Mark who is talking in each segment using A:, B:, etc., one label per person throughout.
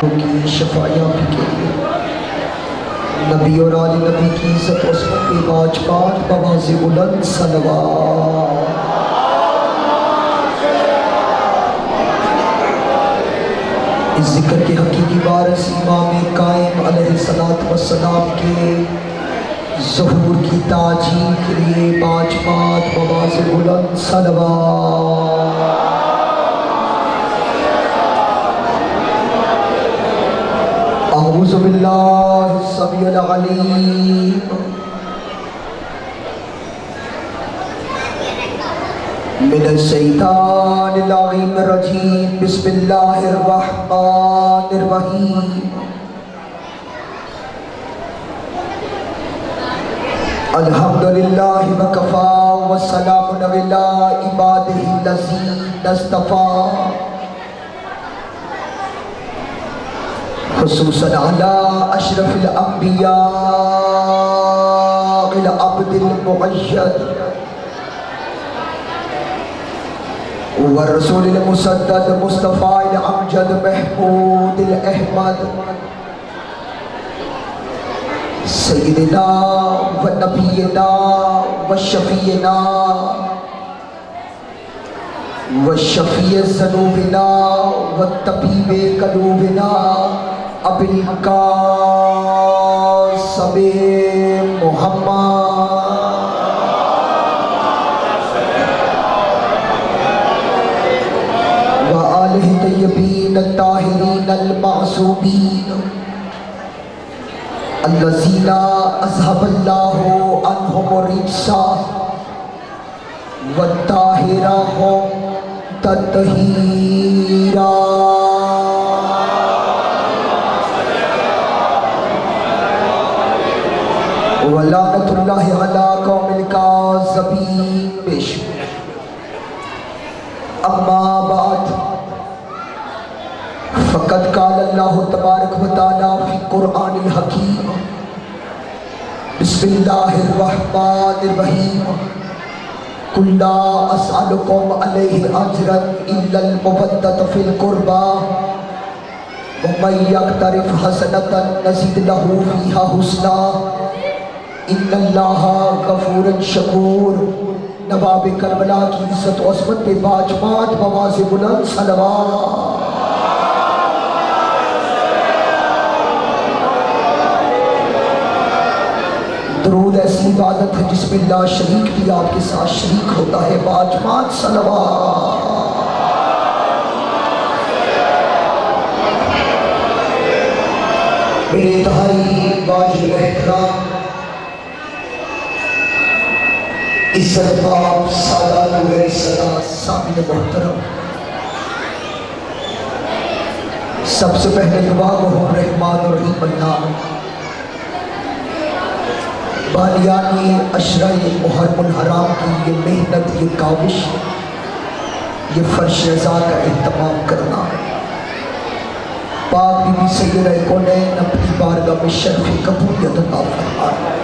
A: کی شفاعت کے لیے نبی اور آل نبی کی عزت و عصمت کی باج بات بواز بلند صلوات۔ اس ذکر کے حقیقی وارث امام قائم علیہ السلام کے ظہور کی تعجیل کے لیے باج بات بواز بلند صلوات۔ اعوذ باللہ السمیع العلیم من الشیطان اللعین الرجیم، بسم اللہ الرحمن الرحیم۔ الحمدللہ وکفا والسلام علی عبادہ الذین اصطفیٰ، خصوصاً علی اشرف الانبیاء العبد المعید والرسول المسدد مصطفیٰ الامجد محمود الاحمد، سیدنا و نبینا و شفیعنا و شفیع ذنوبنا و طبیب قلوبنا ابی القاسم محمد و آلہ طیبین الطاہرین المعصومین الذین اذھب اللہ عنہم الرجس وطہرہم تطہیرا۔ ولعنت اللہ علی قوم الکاذبین۔ پیش اما بعد فقد قال اللہ تبارک و تعالی فی قرآن الحکیم، بسم اللہ الرحمن الرحیم، قل لا اسألکم علیہ اجرا الا المودۃ فی القربی ومن یقترف حسنۃ نزد لہ فیہا حسنا ان اللہ غفور شکور۔ نواب کربلا کی عزت و عظمت پہ باج بات بواز بلند صلوات۔ درود ایسی عبادت ہے جس میں لا شریک بھی آپ کے ساتھ شریک ہوتا ہے، باج بات صلوات۔ میرے انتہائی واجب احترام عزت باب سادات و صدا سامنے محترم، سب سے پہلے دعا گو رحمان الرحیم اللہ بالیانی اشرع محرم الحرام کی یہ محنت، یہ کاوش، یہ فرش رضا کا اہتمام کرنا، پاک بی بی سیدہ کونین اپنی بارگاہ میں شرف قبولیت عطا فرمائے۔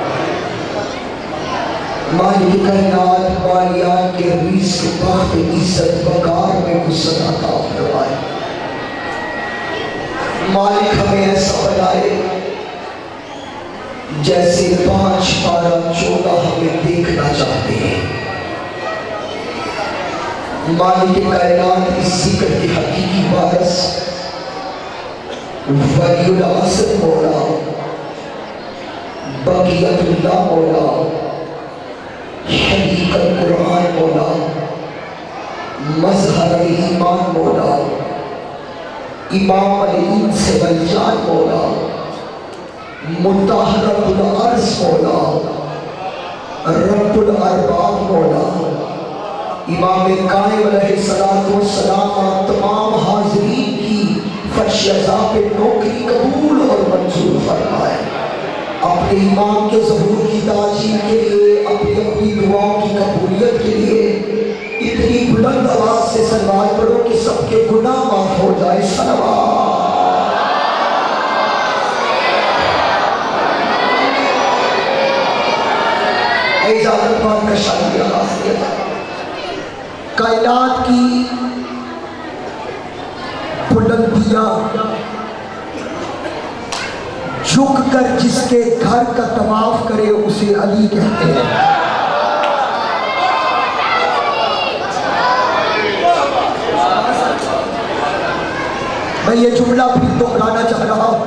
A: مالک کائنات بالیان کے ریس کے بخت عزت وقار میں وسعت عطا فرمائے۔ مالک ہمیں ایسا بنائے جیسے 5 12 14 ہمیں دیکھنا چاہتے ہیں۔ مالک کائنات اس ذکر کے حقیقی وارث ولی العصر مولا، بقیت اللہ مولا، حقیقت قرآن مولا، مظہر ایمان مولا، امام الانس والجان مولا، مطہرۃ الارض مولا، رب الارباب مولا، امام قائم علیہ السلام تمام حاضرین کی فرش عزا پہ نوکری قبول اور منظور فرمائے۔ اپنے امام کے ظہور کی تعجیل کے لیے، اپنی دعاؤں کی قبولیت کے لیے اتنی بلند آواز سے صلوات پڑھو کہ سب کے گناہ معاف ہو جائے۔ صلوات۔ اجازت بات کا شاہی آغاز کیا تھا۔ کائنات کی بلندیاں جھک کر جس کے گھر کا طواف کرے اسے علی کہتے ہیں۔ میں یہ جملہ بھی دہرانا چاہ رہا ہوں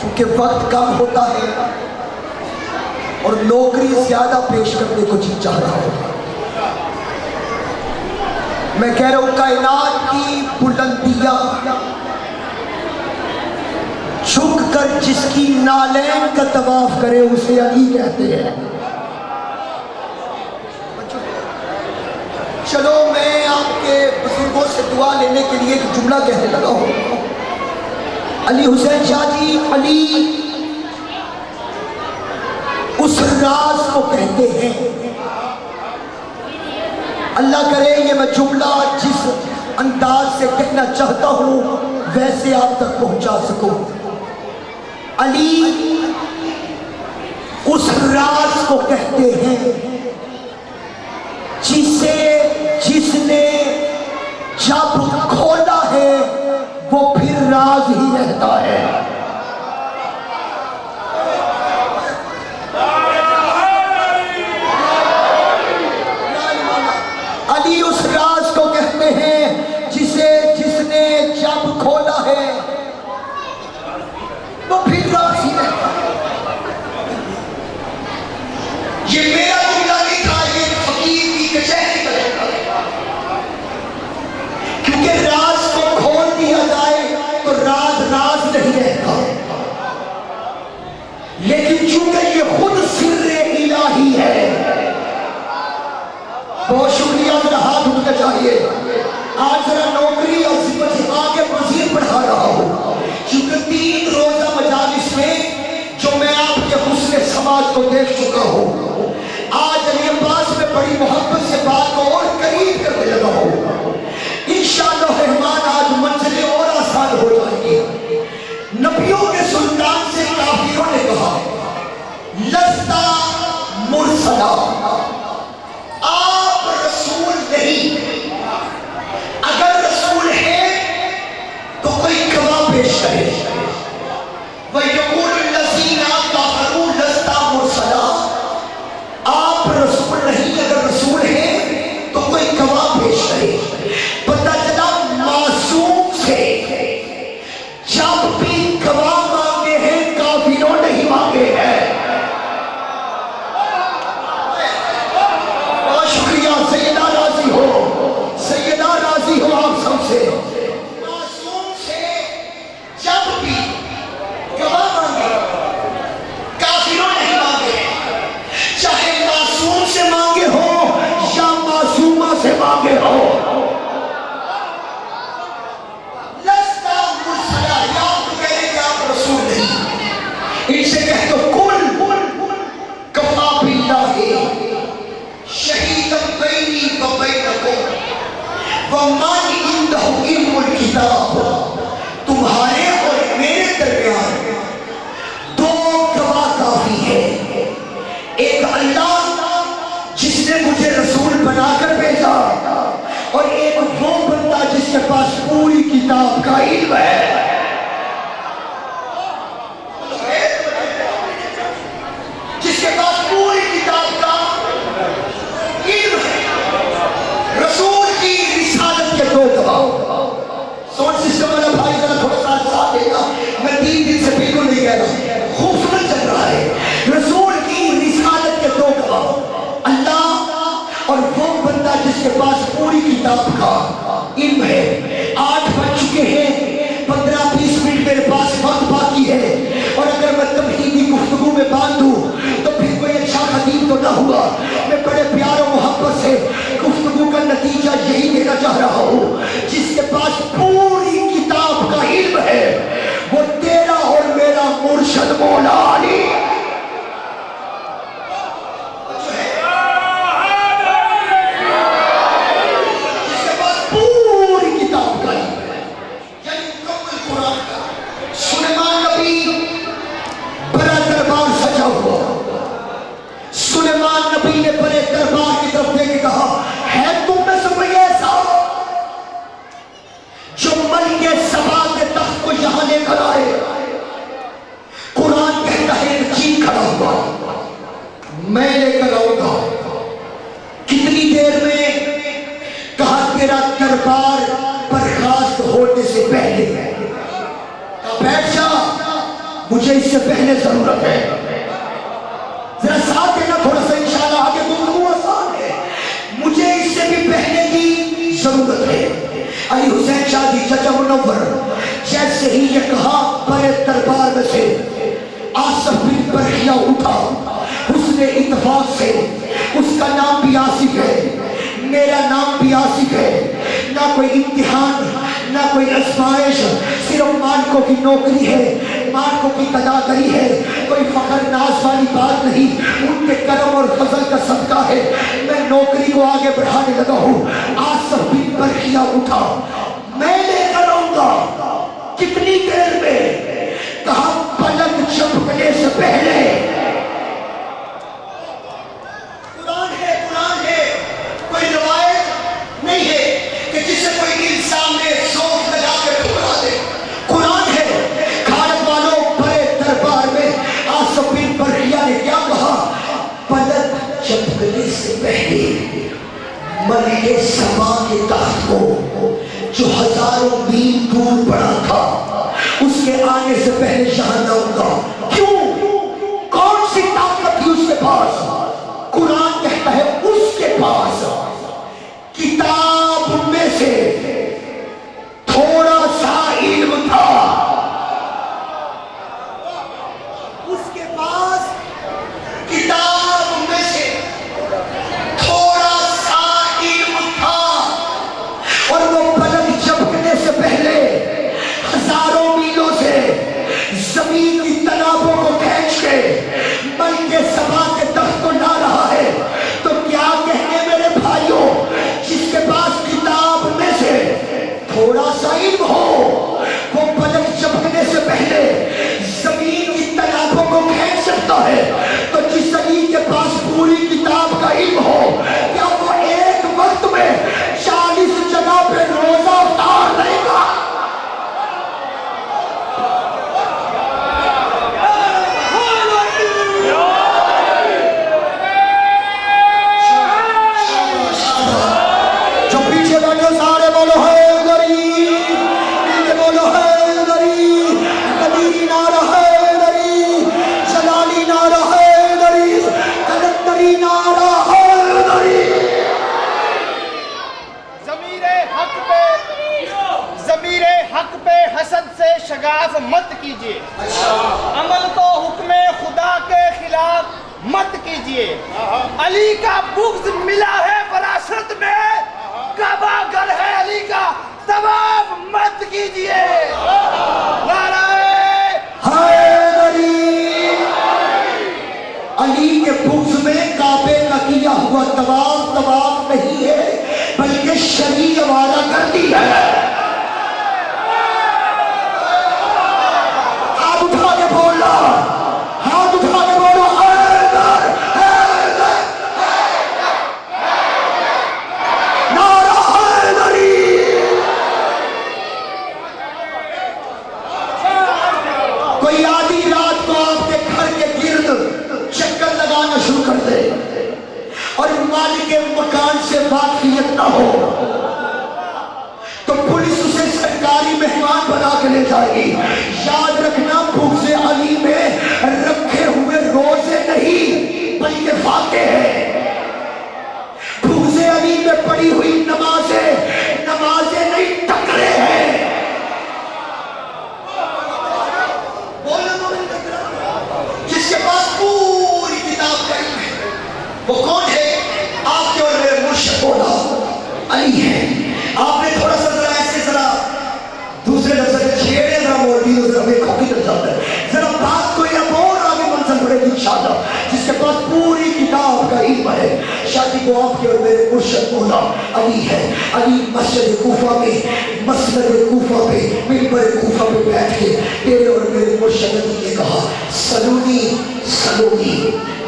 A: کیونکہ وقت کم ہوتا ہے اور نوکری زیادہ پیش کرنے کو جی چاہ رہا ہوں۔ میں کہہ رہا ہوں کائنات کی بلندیاں جھک کر جس کی نالین کا طواف کرے اسے علی کہتے ہیں۔ چلو میں آپ کے بزرگوں سے دعا لینے کے لیے ایک جملہ کہنے لگا ہوں۔ علی حسین شاہ جی، علی اس راز کو کہتے ہیں، اللہ کرے یہ میں جملہ جس انداز سے کہنا چاہتا ہوں ویسے آپ تک پہنچا سکوں۔ علی اس راز کو کہتے ہیں جس نے جب کھولا ہے وہ پھر راز ہی رہتا ہے۔ علی اس راز کو کہتے ہیں جس نے جب کھولا ہے وہ پھر راز ہی رہتا ہے۔ یہ میرا جملہ نہیں تھا، یہ فقیر کی کچہری کا جملہ تھا، کیونکہ راز کو کھول دیا جائے تو راز راز نہیں رہتا، لیکن چونکہ یہ خود سر الہی ہے۔ بہت شکریہ، ذرا ہاتھ اٹھنا چاہیے۔ آج ذرا نوکری اور ذمہ آگے مزید بڑھا رہا ہوں، کیونکہ 3 روزہ مجالس میں جو میں آپ کے حسن سماج کو دیکھ چکا ہوں، آج علی عباس میں بڑی محبت سے بات کو اور قریب کرنے لگا ہوں۔ انشاءاللہ رحمان آج منزلیں اور آسان ہو جائیں گی۔ نبیوں کے سلطان سے کافروں نے کہا لستا مرسلا، آپ رسول نہیں، اگر رسول ہے تو کوئی گواہ پیش کرے۔ وَيَقُولُ الَّذِينَ كَفَرُوا لَسْتَ مُرْسَلًا، آپ رسول نہیں، اگر رسول ہے تو کوئی گواہ پیش کرے۔ پتہ چلا معصوم سے جب بھی گواہ مانگے ہیں کافروں نہیں مانگے ہیں۔ بہت شکریہ، سیدہ راضی ہو، سیدہ راضی ہو آپ سب سے۔ معصوم سے جب بھی گواہ مانگے کافروں نہیں مانگے، چاہے معصوم سے مانگے ہو یا معصومہ سے مانگے ہو۔ لستا مرسلا، یا تو کہہ رہے کہ آپ رسول نہیں، ان سے کہہ دو کل کفا باللہ شہیدا بینی و بینکم ومن عندہ علم الکتاب، تمہارے اور میرے درمیان 2 گواہ کافی ہے، ایک اللہ جس نے مجھے رسول بنا کر بھیجا، اور ایک وہ بندہ جس کے پاس پوری کتاب کا علم ہے۔ جس کے پاس پوری کتاب کا علم ہے۔ رسول کی رسالت کے 2 گواہ۔ ساؤنڈ سسٹم والا بھائی ذرا تھوڑا سا ساتھ دے گا، میں 3 دن سے بالکل نہیں کہہ رہا، خوبصورت چل رہا ہے۔ رسول کی رسالت کے 2 گواہ، اللہ اور وہ بندہ جس کے پاس پوری کتاب کا علم ہے۔ 8 بج چکے ہیں، 15-20 منٹ میرے پاس وقت باقی ہے، اور اگر میں تمہیدی گفتگو میں باندھوں تو پھر کوئی اچھا خطیب تو نہ ہوا۔ میں بڑے پیار و محبت سے گفتگو کا نتیجہ یہی دینا چاہ رہا ہوں، جس کے پاس پوری کتاب کا علم ہے وہ تیرا اور میرا مرشد مولا علی۔ جس کے پاس پوری کتاب کا علم ہے، یعنی مکمل قرآن کا۔ سلیمان نبی بڑا دربار سجا ہوا، سلیمان نبی نے بڑے دربار کی طرف دیکھ کے کہا ہے تم میں سے کوئی ایسا جو ملک سبا کے تخت کو یہاں لے کر آئے؟ تیرا دربار برخاست ہونے سے پہلے بیٹھ جا، مجھے اس سے پہلے ضرورت ہے. ذرا ساتھ دینا تھوڑا سا، انشاءاللہ آگے گفتگو آسان ہے. مجھے اس سے بھی پہلے کی ضرورت ہے. علی حسین شاہ جی چچا منور جیسے ہی یہ کہا بڑے دربار میں سے آصف بن برخیہ اٹھا. حسن اتفاق سے اس کا نام بھی آصف ہے، میرا نام بھی آصف ہے. نہ کوئی امتحان نہ کوئی آزمائش، صرف مالکوں کی نوکری ہے، مالکوں کی تداکری ہے. کوئی فخر ناز والی بات نہیں، ان کے کرم اور فضل کا صدقہ ہے. میں نوکری کو آگے بڑھانے لگا ہوں. آصف بن برخیہ اٹھا، میں لے کر آؤں گا. کتنی دیر میں؟ کہا پلک جھپکنے سے پہلے. قرآن ہے، کوئی روایت نہیں ہے کہ جسے کوئی انسان نے سوچ لگا کے ٹھکرا دے. قرآن ہے. کھارت والوں بڑے دربار میں آصف بن برخیہ نے کیا کہا؟ پلک جھپکنے سے پہلے ملک سما کے تخت کو جو ہزاروں میل دور پڑا تھا اس کے آنے سے پہلے یہاں لاؤں گا. کیوں؟ کون سی طاقت تھی اس کے پاس؟ قرآن کہتا ہے اس کے پاس کتاب میں سے تھوڑا سا علم تھا. اس کے پاس کتاب میں سے تھوڑا سا علم تھا، اور وہ پلک جھپکنے سے پہلے ہزاروں میلوں سے زمین کی تنابوں کو کھینچ کے ملک سبا کے تخت کو لا رہا ہے. تو کیا کہنے میرے بھائیوں، جس کے پاس کتاب میں سے تھوڑا سا علم ہو وہ پلک جھپکنے سے پہلے زمین کی تنابوں کو کھینچ سکتا ہے. تو جس علی کے پاس پوری کتاب کا علم ہو، کیا وہ ایک وقت میں 40 جگہ پہ روزہ اتار لے گا؟
B: شگاف مت کیجئے، عمل کو حکم خدا کے خلاف مت کیجئے. علی کا بغض ملا ہے وراثت میں، کعبہ گھر ہے علی کا طواف مت کیجئے. نعرہ
A: حیدری. علی کے بغض میں کعبے کا کیا ہوا طواف نہیں ہے، بلکہ شرعی وعدہ گردی ہے. ہاتھ اٹھا کے بولو حیدر حیدر نعرہ حیدری. کوئی آدھی رات کو آپ کے گھر کے گرد چکر لگانا شروع کر دے اور مالک مکان سے واقفیت نہ ہو تو پولیس اسے سرکاری مہمان بنا کے لے جائے گی. یاد رکھنا بغض علی میں رکھے ہوئے روزے نہیں بلکہ فاتح ہے. بغض علی میں پڑی ہوئی نمازیں نہیں ٹکرے ہیں. جس کے پاس پوری کتاب کا علم ہے وہ کون ہے؟ آپ کے اور میرے مرشد مولا علی ہے. آپ نے تھوڑا سا ذرا ایسے ذرا دوسرے لفظ میں چھیڑے ذرا موڑی تو ذرا دیکھو کدھر جاتا ہے. ذرا بات کوئی اب اور آگے منزل بڑھے گی انشاءاللہ. جس کے پاس پوری کتاب کا علم ہے، شادی کو آپ کے اور میرے مرشد مولا علی ہے. علی مسجد کوفہ میں مسجد کوفہ پہ منبر کوفہ پہ بیٹھ کے تیرے اور میرے مرشد علی نے کہا سلونی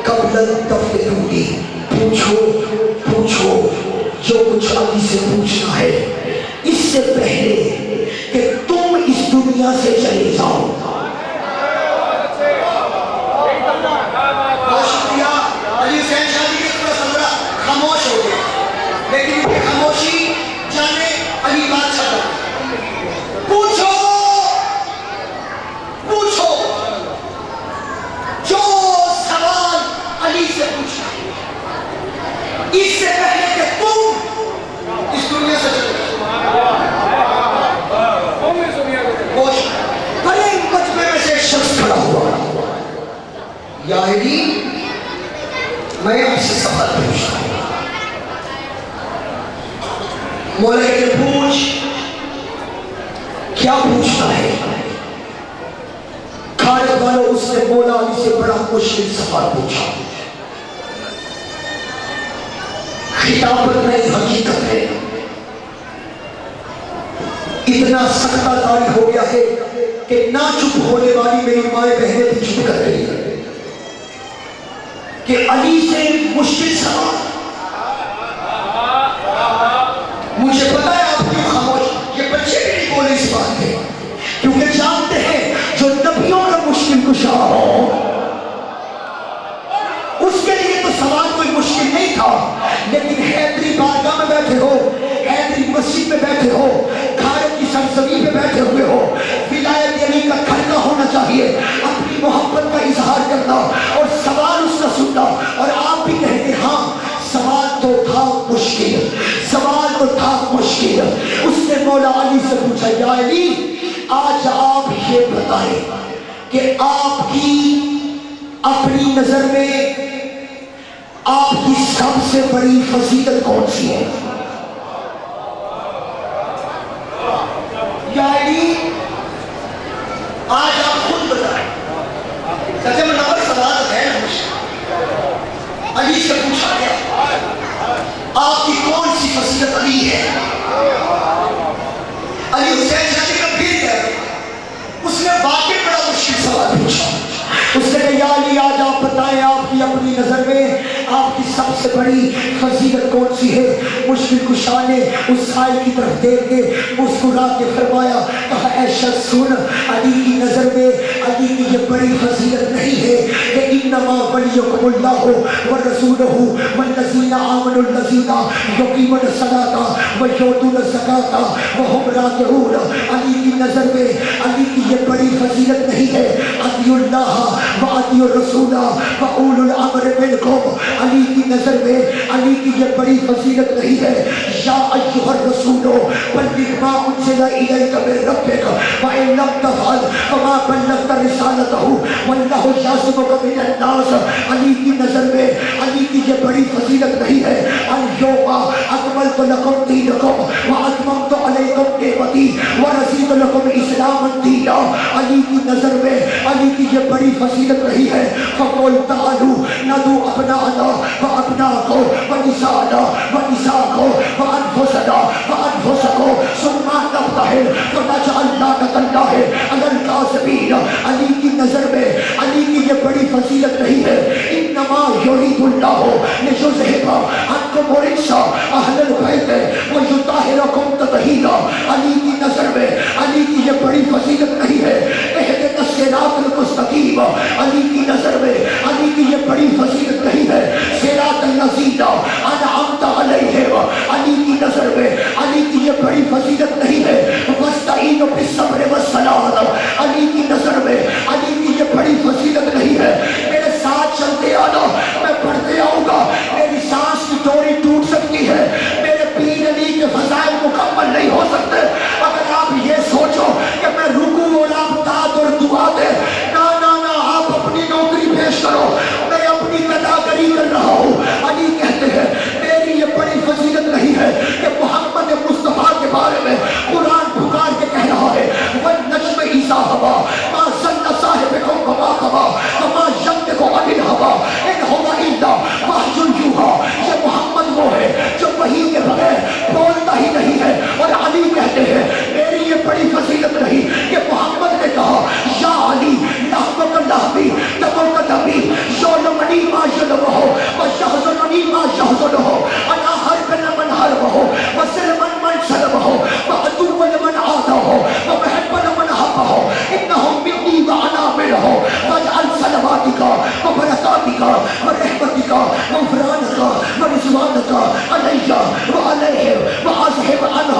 A: قبل تفتنونی. پوچھو جو کچھ علی سے پوچھنا ہے اس سے پہلے کہ تم اس دنیا سے چلے جاؤ. بہت شکریہ. علی حسین شاہ جی کے پورا سمرہ خاموش ہو گئے، لیکن یہ خاموشی جانے علی بادشاہ پوچھو جو سوال علی سے پوچھا اس سے پہلے کہ تم اس دنیا سے چلے بڑے مجمع میں سے ایک شخص کھڑا ہوا، یا علی میں آپ سے سوال پوچھتا ہوں۔ مولا کہ پوچھ، کیا پوچھنا ہے؟ کھانے والوں اس نے مولا علی سے بڑا مشکل سوال پوچھا۔ خطابت نہیں حقیقت ہے، اتنا سختہ داری ہو گیا ہے کہ نہ چپ ہونے والی میری مائیں بہنیں بھی چپ کر رہی ہیں کہ علی سے مشکل سوال۔ مجھے پتا ہے آپ کیوں خاموش، یہ بچے بھی نہیں بولے اس بات کے، کیونکہ جانتے ہیں جو نبیوں کا مشکل کشا ہو اس کے لیے تو سوال کوئی مشکل نہیں تھا، لیکن حیدری بارگاہ میں بیٹھے ہو، حیدری مسجد میں بیٹھے ہو، خالد کی سرزمین پہ بیٹھے ہوئے ہو، ولایت علی کا کھڑکا ہونا چاہیے، اپنی محبت کا اظہار کرنا اور سوال اس کا سننا، اور آپ بھی کہتے ہاں سوال تو تھا مشکل، سوال تو تھا مشکل۔ اس نے مولا علی سے پوچھا، یا علی آج آپ یہ بتائیں کہ آپ کی اپنی نظر میں آپ کی سب سے بڑی فضیلت کون سی ہے؟ یا علی آج آپ خود بتائیں۔ سچے میں نمبر سوال ہے علی سے پوچھا گیا آپ کی کون سی فضیلت علی ہے؟ علی حسین شاہی کا پھر گیا، اس نے واقعی بڑا مشکل سوال پوچھا۔ اس نے کہا یا علی آج آپ بتائیں آپ کی اپنی نظر میں آپ کی سب سے بڑی فضیلت کون سی ہے؟ مشکل کشا نے اس سائل کی طرف دیکھ کے مسکرا کے فرمایا، کہا اے شخص سن، علی کی نظر میں علی کی یہ بڑی فضیلت نہیں ہے کہ انما ولیکم اللہ ورسولہ والذین آمنوا الذین یقیمون الصلاۃ ویؤتون الزکاۃ وہم راکعون۔ علی کی نظر میں علی کی یہ بڑی فضیلت نہیں ہے اطیعوا اللہ واطیعوا الرسول واولو الامر منکم۔ علی کی نظر میں علی کی یہ بڑی فضیلت نہیں ہے یا ایھا الرسول بلغ ما انزل الیک من ربک وان لم تفعل فما بلغت رسالتہ واللہ یعصمک من الناس۔ علی کی نظر میں علی کی یہ بڑی فضیلت نہیں ہے الیوم اکملت لکم دینکم واتممت علیکم نعمتی ورضیت لکم اسلام دینا۔ علی کی نظر میں علی کی یہ بڑی فضیلت نہیں ہے فقل تعالوا ندعو ابناءنا وابناءکم ونساءنا ونساءکم وانفسنا وانفسکم ثم نبتہل فنجعل لعنۃ اللہ علی الکاذبین۔ علی کی نظر میں علی کی یہ بڑی فضیلت نہیں ہے انما یرید اللہ لیذھب عنکم الرجس اہل البیت ویطہرکم تطہیرا۔ علی کی نظر میں علی کی یہ بڑی فضیلت نہیں ہے اہدنا الصراط المستقیم۔ علی کی نظر میں علی کی یہ بڑی فضیلت نہیں ہے صراط الذین انعمت علیہم۔ علی کی نظر میں علی کی یہ بڑی فضیلت نہیں ہے واستعینوا بالصبر والصلاۃ۔ علی کی نظر میں علی کی یہ بڑی فضیلت نہیں ہے میرے ساتھ چلتے آنا، میں پڑھتے آؤں گا، میری سانس کی ڈوری ٹوٹ سکتی ہے، میرے پیر علی کے فضائل مکمل نہیں ہو سکتے اگر آپ یہ سوچو کہ میں رکوع اور ابتداء اور دعا دے، نا نا نا، آپ اپنی نوکری پیش کرو، میں اپنی قداگری کر رہا ہوں۔ علی کہتے ہیں میری یہ بڑی فضیلت نہیں ہے کہ محمد مصطفیٰ کے بارے میں قرآن پکار کے کہہ رہا ہے والنجم اذا ہوا ما ظن صاحبکم وما غوا وما ینطق عن الہویٰ ان ہوا الا وحی یوحیٰ۔ یہ محمد وہ ہے جو وحی کے بغیر بولتا ہی نہیں ہے، اور علی کہتے ہیں میری یہ بڑی فضیلت نہیں کہ محمد نے کہا یا علی لحمک لحمی دمک دمی یعلمنی ما یعلمہ ویحزننی ما یحزنہ انا حرب لمن حربہ وسلما من سلمہ وعدوا لمن عادہ ومحب لمن حبہ انہم منی وانا منہ واجعل صلواتک وبرکاتک ورحمتک وغفرانک ورضوانک علی وعلیہم واذہب عنہم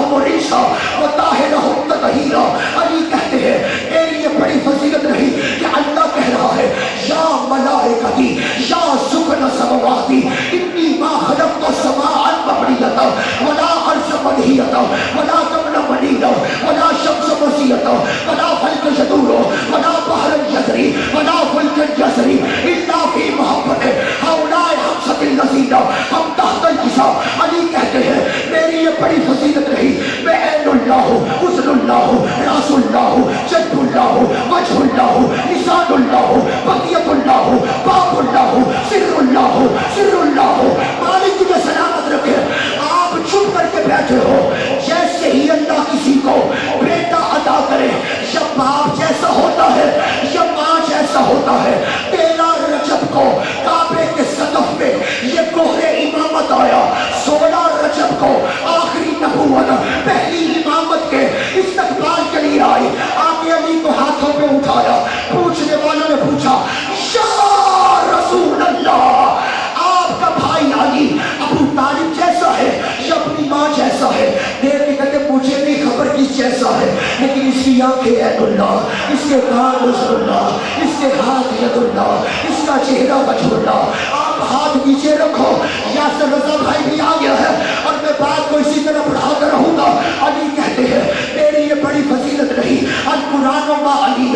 A: آنکھیں عین اللہ، اس کے کان نظر اللہ، اس کے ہاتھ ید اللہ، اس کا چہرہ وجہ اللہ۔ آپ ہاتھ نیچے رکھو، یاسر رضا بھائی بھی آ گیا ہے اور میں بات کو اسی طرح پڑھاتا رہوں گا۔ علی کہتے ہیں میری یہ بڑی فضیلت نہیں، القرآن ما علی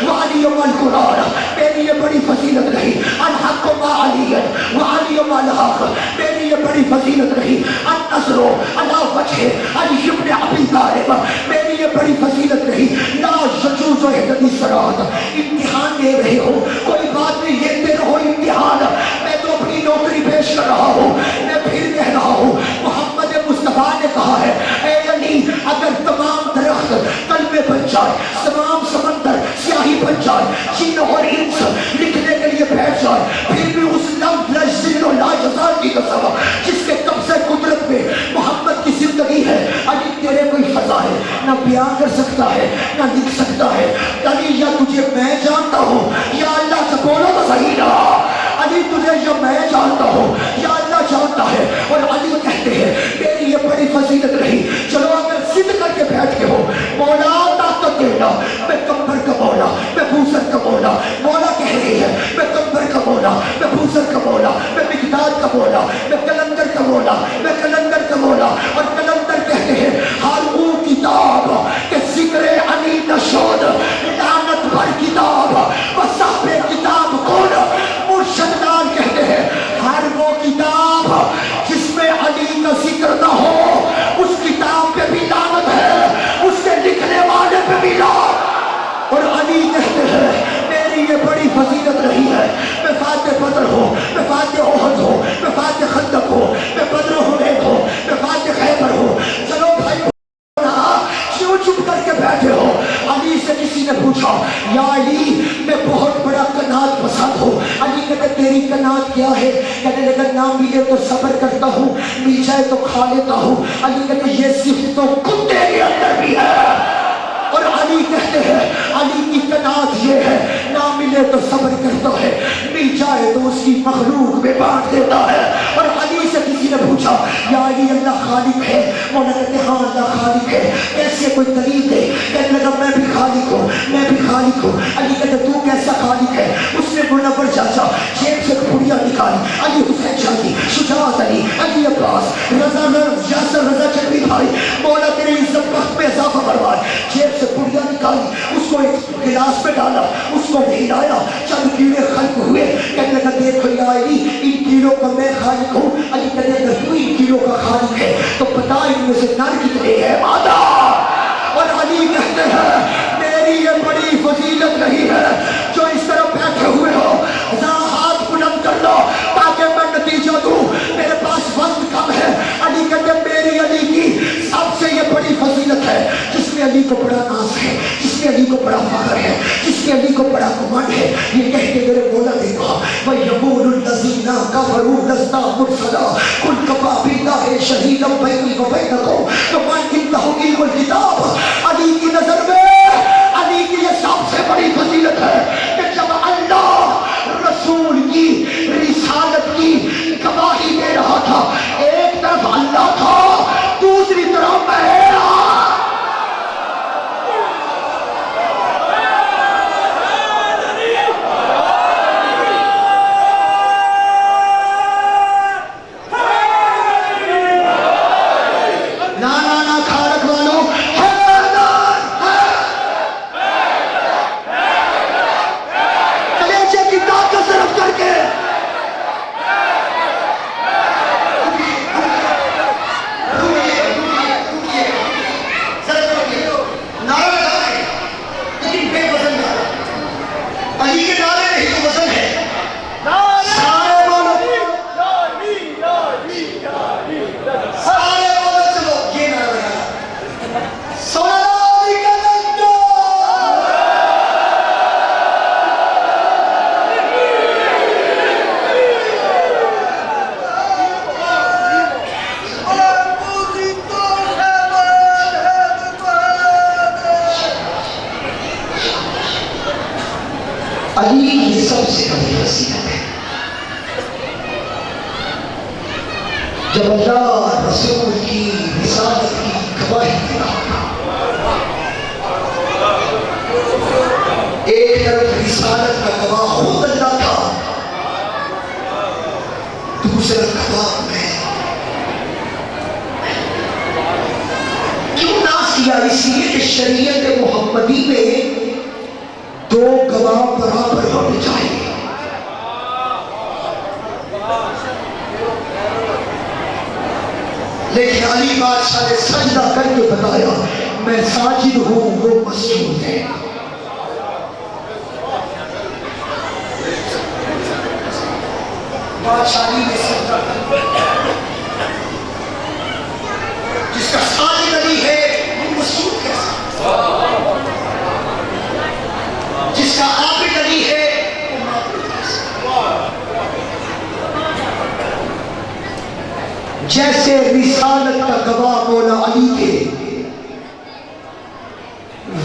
A: وعلی ما القرآن، میری یہ بڑی فضیلت نہیں، الحق ما علی وعلی ما الحق، میری یہ بڑی فضیلت نہیں، النصر علی وجہ علی ابن ابی طالب، میری یہ بڑی فضیلت نہیں، لا یجوز اہدنی الصراط۔ امتحان دے رہے ہو، کوئی بات نہیں، لیتے رہو امتحان۔ میں تو اپنی نوکری پیش کر رہا ہوں، میں پھر کہہ رہا ہوں، محمد مصطفیٰ نے کہا ہے اے علی اگر تمام درخت کلمے بن جائے، تمام سمندر سیاہی بن جائے، جن اور انس لکھنے کے لیے بیٹھ جائے، پھر بھی اس لم لجزل و لا جزال کی قسم جس کے قبضہ قدرت میں محمد کی زندگی ہے، علی تیرے کوئی فضا ہے نہ بیان کر سکتا ہے نہ لکھ سکتا ہے۔ علی یا تجھے میں جانتا ہوں یا اللہ سے بولو تو صحیح رہا، علی تجھے یا میں جانتا ہوں یا اللہ جانتا ہے۔ اور علی کہتے ہیں میری یہ بڑی فضیلت نہیں، چلو اگر ضد کر کے بیٹھ کے ہو، مولا طاقت دینا، میں کمبر کا مولا، میں بوسر کا مولا، مولا کہہ رہی ہے میں کمبر کا مولا، میں بوسر کا مولا، میں مقداد کا مولا، میں کلندر کا مولا، میں کلندر کا مولا۔ اور کلندر کہتے ہیں ہر وہ کتاب کہ ذکر علی نشود لعنت بر کتاب وصحب کتاب کون، مرشد لال کہتے ہیں ہر وہ کتاب جس میں علی کا ذکر نہ ہو اس کتاب پہ بھی لعنت ہے، اس کے لکھنے والے پہ بھی لعنت۔ اور علی کہتے ہیں میری یہ بڑی فضیلت نہیں ہے، میں فاتح بدر ہو، میں فاتح احد ہو، میں فاتح خندق ہو، میں بدر حنین ہو، میں فاتح خیبر ہو۔ چلو بھائی کیوں چپ کر کے بیٹھے ہو؟ علی سے کسی نے پوچھا یا علی میں بہت بڑا قناعت پسند ہوں۔ علی کہتے تیری قناعت کیا ہے؟ کہنے لگا نہ ملے تو صبر کرتا ہوں، مل جائے تو کھا لیتا ہوں۔ علی کہتے یہ صفت تو کتے کے اندر بھی ہے۔ اور علی کہتے ہیں علی کی قناعت یہ ہے نہ ملے تو صبر کرتا ہے، مل جائے تو اس کی مخلوق میں بانٹ دیتا ہے۔ اور علی سے کسی نے پوچھا یا علی اللہ خالق ہے؟ مولا کہتے ہاں اللہ خالق ہے، کیسے کوئی دلیل دے؟ کہنے لگا میں بھی خالق ہوں، میں بھی خالق ہوں۔ علی کہتے تو کیسا خالق ہے؟ اس نے منور چاچا جیب سے پڑیا نکالی، علی حسین شاہی، شجاعت علی، علی عباس، رضا یاسر رضا چودھری بھائی، مولا تیرے عزت وقت میں اضافہ فرمائے، جیب سے پڑیا نکالی، اس کو ایک گلاس میں ڈالا، اس کو نہلایا، چند کیڑے خلق ہوئے۔ کہنے لگا دیکھو یا علی ان کیڑوں کا میں خالق ہوں۔ علی کہنے لگا تو ان کیڑوں کا خالق ہے تو بتا ان میں سے نر کتنے ہیں مادہ؟ اور علی کہتے ہیں میری یہ بڑی فضیلت نہیں ہے جو اس طرح بیٹھے ہوئے ہو، ذرا ہاتھ بلند کر لو تاکہ میں نتیجہ دوں، میرے پاس وقت کم ہے۔ علی کہتے ہیں میری علی کی سب سے یہ بڑی فضیلت ہے جس میں علی کو بڑا ناز ہے، جس میں علی کو بڑا فخر ہے، جس میں علی کو بڑا گمان ہے۔ یہ کہہ کے میرے مولا نے کہا وَيَقُولُ الَّذِينَ كَفَرُوا لَسْتَ مُرْسَلًا قُلْ كَفَىٰ بِاللَّهِ شَهِيدًا بَيْنِي وَبَيْنَكُمْ وَمَنْ عِندَهُ عِلْمُ الْكِتَابِ۔ علی کی نظر میں علی کی یہ سب سے بڑی فضیلت ہے کہ جب اللہ رسول کی رسالت کی گواہی دے رہا تھا، ایک طرف اللہ تھا دوسری طرف میں علی کی سب سے بڑی فضیلت ہے جب اللہ رسول کی رسالت کی گواہی دے رہا تھا، ایک طرف رسالت کا گواہ خود اللہ تھا، دوسرا گواہ میں کیوں نہ کیا؟ اس لیے کہ شریعت محمدی میں دو گواہ برابر ہونے چاہیے۔ لیکن علی بادشاہ نے سجدہ کر کے بتایا میں ساجد ہوں، وہ مسجود ہے۔ بادشاہی میں سجدہ جس کا ساجد علی ہے وہ مسجود کیسا؟ جس کا عابد علی ہے وہ معبود کیسا؟ جیسے رسالت کا گواہ مولا علی تھے،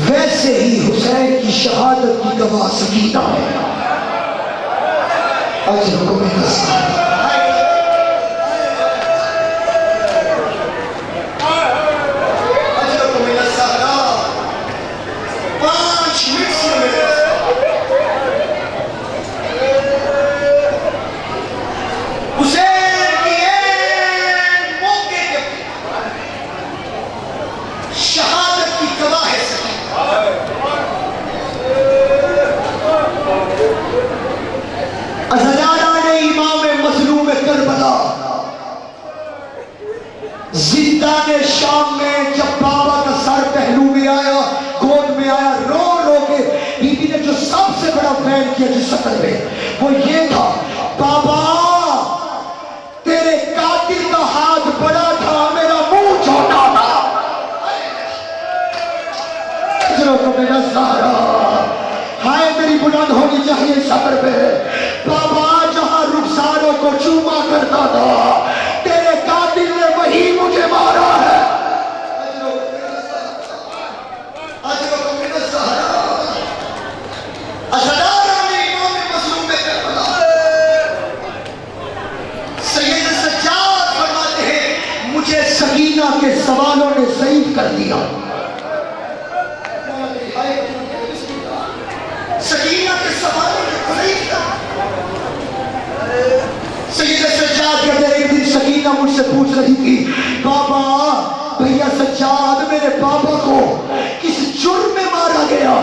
A: ویسے ہی حسین کی شہادت کی گواہ سکینہ ہے۔ اجرکم من الزہرا، اجرکم من الزہرا، 5 منٹ سے میرے حسین کی ایک موقع کے شہادت کی گواہ ہے ازدارہ نے امام مظلوم کربلا زندان شام میں جب بابا کا سر پہلو میں آیا، گود میں آیا، رو رو کے بی بی نے جو سب سے بڑا فین کیا جس شکل میں وہ یہ تھا، بابا تیرے قاتل کا ہاتھ بڑا تھا، میرا منہ چھوٹا تھا۔ اجرکم من الزہرا، ہائے میری بلند ہونی چاہیے صبر پہ۔ بابا جہاں رخساروں کو چوما کرتا تھا، تیرے قاتل نے وہی مجھے مارا ہے۔ اجرکم من الزہرا، ازدارہ نے امام مظلوم کربلا سید سجاد فرماتے ہیں مجھے سکینہ کے سوالوں نے ضعیف کر دیا۔ سکینہ کے سوالوں نے ضعیف کر دیا۔ سید سجاد کہتے ہیں ایک دن سکینہ مجھ سے پوچھ رہی تھی، بابا بھیا سجاد میرے بابا کو کس جرم میں مارا گیا؟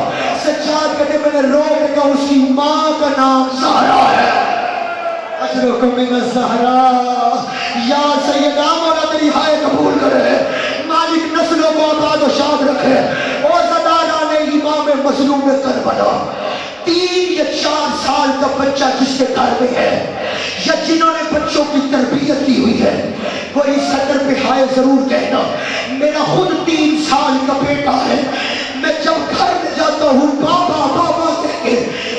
A: سجاد کہتے ہیں میں نے رو کے کہا اس کی ماں کا نام زہرا ہے۔ اجرکم من الزہرا، یا سیدہ مولا تیری ہائے قبول کرے، مالک نسلوں کو آباد و شاد رکھے۔ اور زدارہ نے امام مظلوم کربلا 3 یا 4 سال کا بچہ جس کے گھر میں ہے یا جنہوں نے بچوں کی تربیت کی ہوئی ہے وہ اس صدر پہ ہائے ضرور کہنا، میرا خود 3 سال کا بیٹا ہے، میں جب گھر میں جاتا ہوں بابا بابا کہہ کے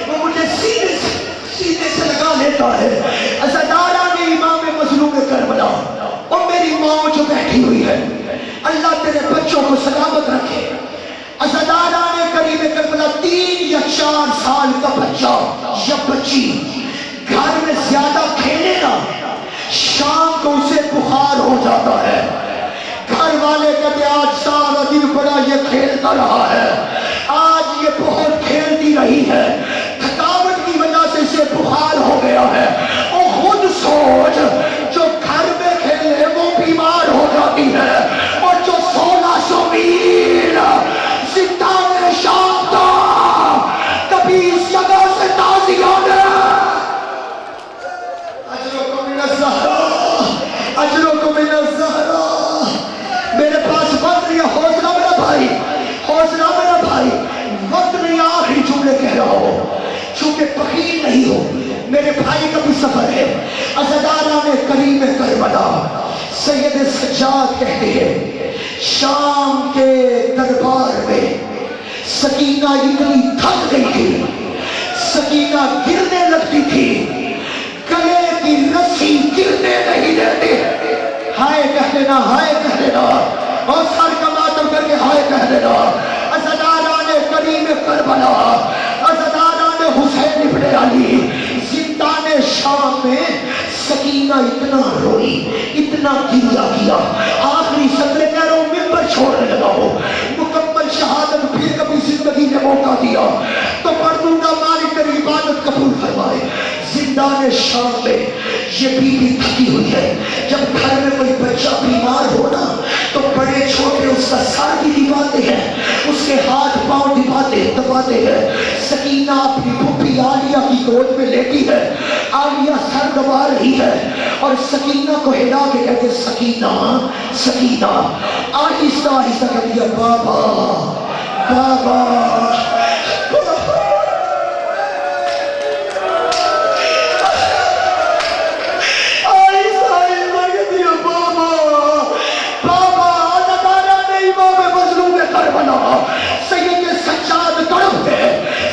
A: وہ مجھے سینے سے لگا لیتا ہے۔ ازدارہ نے امام مظلوم کربلا، اور میری ماں جو بیٹھی ہوئی ہے اللہ تیرے بچوں کو سلامت رکھے۔ ازدارہ نے کریم کربلا 3 یا 4 سال کا بچہ یا بچی گھر میں زیادہ کھیلے نا، شام کو اسے بخار ہو جاتا ہے۔ گھر والے کہتے آج سارا دن بڑا یہ کھیلتا رہا ہے، آج یہ بہت کھیلتی رہی ہے، تھکاوٹ کی وجہ سے اسے بخار ہو گیا ہے۔ اور خود سوچ جو گھر میں کھیلے وہ بیمار ہو جاتی ہے، اور جو 1600 میل زندان شام تھا کبھی اس جگہ سے تازیہ نے اجرکم من الزہرا، اجرکم من الزہرا۔ میرے پاس وقت نہیں ہے، حوصلہ میرا بھائی، حوصلہ میرا بھائی، وقت نہیں، آخری جملے کہہ رہا ہو چونکہ بخیل نہیں ہو، میرے بھائی کا بھی سفر ہے۔ ازدارہ نے کریم کربلا سید سجاد کہتے ہیں شام کے دربار میں سکینہ اتنی تھک گئی تھی، سکینہ گرنے لگتی تھی، گلے کی رسی گرنے نہیں دیتی، ہائے کہہ دینا، ہائے کہہ دینا، اور سر کا ماتم کر کے ہائے کہہ دینا۔ ازدارہ نے کریم کربلا، ازدارہ نے حسین ابن علی زندان شام میں سکینہ اتنا روئی، اتنا گریہ کیا، آخری صدر کہہ رہا ہوں ممبر چھوڑنے لگا ہو، مکمل شہادت پھر کبھی زندگی نے موقع دیا تو دوں گا مالک تیری عبادت قبول فرمائے. زندان شام میں یہ بیوی تھکی ہوئی ہے. جب گھر میں کوئی بچہ بیمار ہونا تو بڑے چھوٹے اس کا سر بھی دباتے ہیں, اس کے ہاتھ پاؤں دباتے ہیں. سکینہ اپنی پھوپھی عالیہ کی گود میں لیٹی ہے. عالیہ سر دبا رہی ہے اور سکینہ کو ہلا کے کہتے سکینہ سکینہ. آہستہ آہستہ کہتی ہے بابا بابا. سید سجاد تڑپ ہے.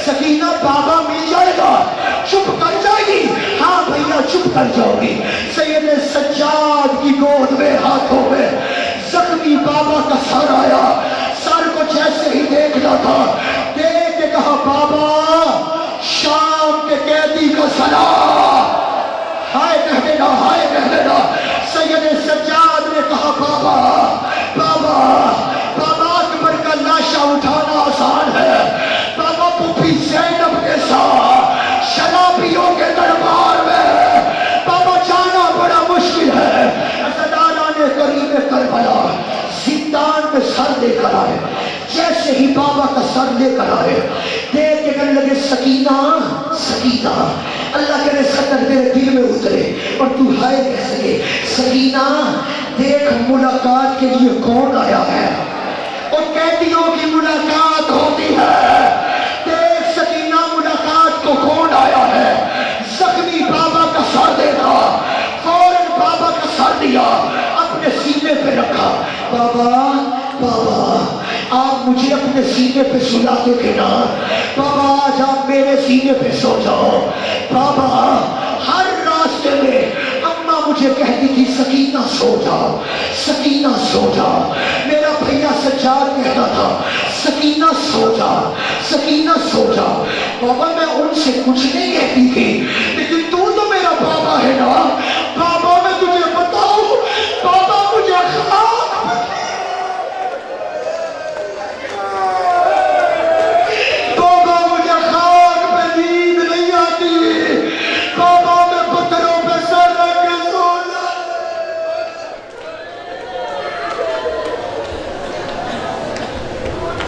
A: سکینہ بابا مل جائے گا, چپ کر جائے گی. ہاں بھیا چپ کر جاؤ گی. سید سجاد کی گود میں ہاتھوں میں زخمی بابا کا سر آیا. سر کو جیسے ہی دیکھنا تھا, دیکھ کے کہا بابا شام کے قیدی کا سلام. ہائے کہہ دینا, ہائے کہہ دینا. سید سجاد نے کہا بابا بابا بابا اکبر کا لاشا اٹھانا آسان ہے. بابا پھوپھی زینب کے ساتھ شرابیوں کے دربار میں بابا جانا بڑا مشکل ہے. عزاداران کریم کربلا زندان میں سر لے کر آئے. جیسے ہی بابا کا سر لے کر آئے, دیکھ کے کہنے لگے سکینہ سکینہ. اللہ کے صدر میرے دل میں اترے اور تو ہائے کہہ سکے. سکینہ دیکھ ملاقات کے لیے کون آیا ہے, اور قیدیوں کی ملاقات ہوتی ہے. دیکھ سکینہ ملاقات کو کون آیا ہے. زخمی بابا کا سر دیکھا, فوراً بابا کا سر دیا, اپنے سینے پہ رکھا. بابا بابا آپ مجھے اپنے سینے پہ سلاتے تھے نا, بابا آج آپ میرے سینے پہ سو جاؤ. بابا ہر راستے میں اماں مجھے کہتی تھی سکینہ سو جا سکینہ سو جا. میرا بھیا سجاد کہتا تھا سکینہ سو جا سکینہ سو جا. بابا میں ان سے کچھ نہیں کہتی تھی,